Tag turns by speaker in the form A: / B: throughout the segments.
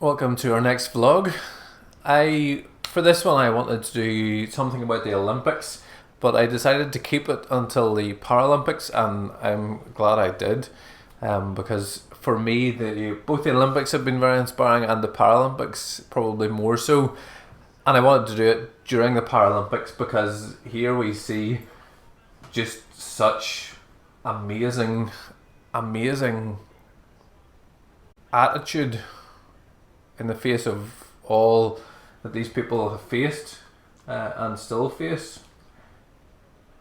A: Welcome to our next vlog. For this one I wanted to do something about the Olympics, but I decided to keep it until the Paralympics, and I'm glad I did, because for me both the Olympics have been very inspiring and the Paralympics probably more so, and I wanted to do it during the Paralympics because here we see just such amazing attitude in the face of all that these people have faced and still face.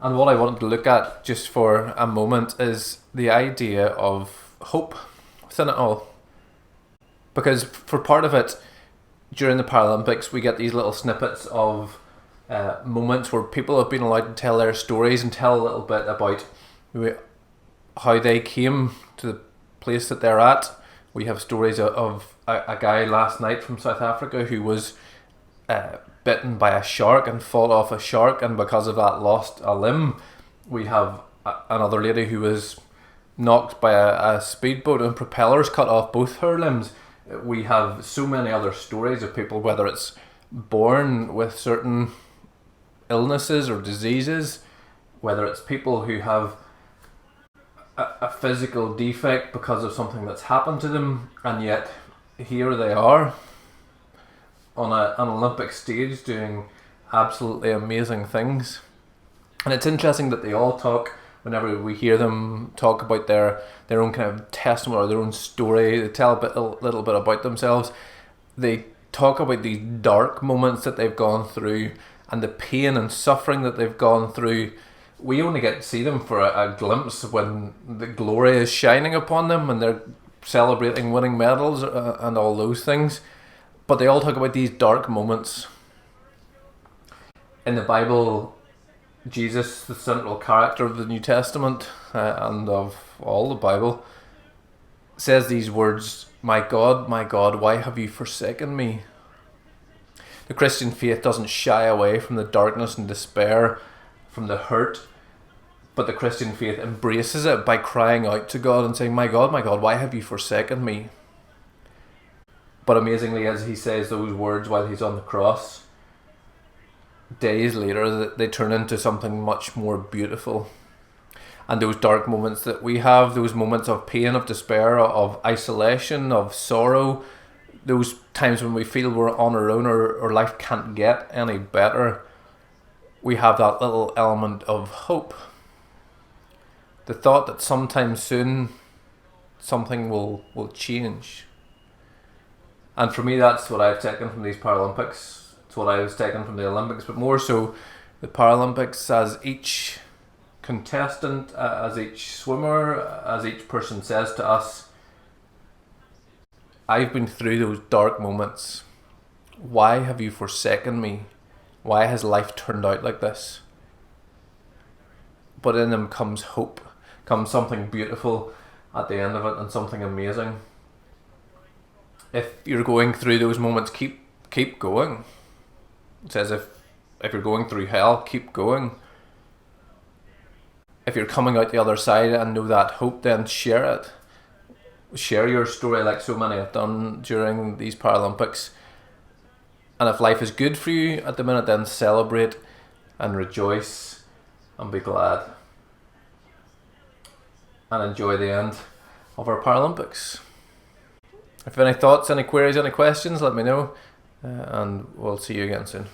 A: And what I wanted to look at just for a moment is the idea of hope within it all. Because for part of it, during the Paralympics, we get these little snippets of moments where people have been allowed to tell their stories and tell a little bit about how they came to the place that they're at. We have stories of a guy last night from South Africa who was bitten by a shark and fought off a shark, and because of that lost a limb. We have another lady who was knocked by a speedboat and propellers cut off both her limbs. We have so many other stories of people, whether it's born with certain illnesses or diseases, whether it's people who have a physical defect because of something that's happened to them, and yet here they are on an Olympic stage doing absolutely amazing things. And it's interesting that they all talk, whenever we hear them talk about their own kind of testimony or their own story, they tell a little bit about themselves. They talk about these dark moments that they've gone through and the pain and suffering that they've gone through. We only get to see them for a glimpse when the glory is shining upon them and they're celebrating winning medals and all those things. But they all talk about these dark moments. In the Bible, Jesus, the central character of the New Testament and of all the Bible, says these words, my God, why have you forsaken me?" The Christian faith doesn't shy away from the darkness and despair, from the hurt, but the Christian faith embraces it by crying out to God and saying, my God, why have you forsaken me?" But amazingly, as he says those words while he's on the cross, days later they turn into something much more beautiful. And those dark moments that we have, those moments of pain, of despair, of isolation, of sorrow, those times when we feel we're on our own or life can't get any better, we have that little element of hope. The thought that sometime soon something will change. And for me, that's what I've taken from these Paralympics. It's what I was taken from the Olympics, but more so the Paralympics, as each contestant, as each swimmer, as each person says to us, I've been through those dark moments. Why have you forsaken me? Why has life turned out like this? But in them comes hope, comes something beautiful at the end of it, and something amazing. If you're going through those moments, keep going. It says if you're going through hell, keep going. If you're coming out the other side and know that hope, then share it. Share your story like so many have done during these Paralympics. And if life is good for you at the minute, then celebrate and rejoice and be glad. And enjoy the end of our Paralympics. If you have any thoughts, any queries, any questions, let me know. And we'll see you again soon.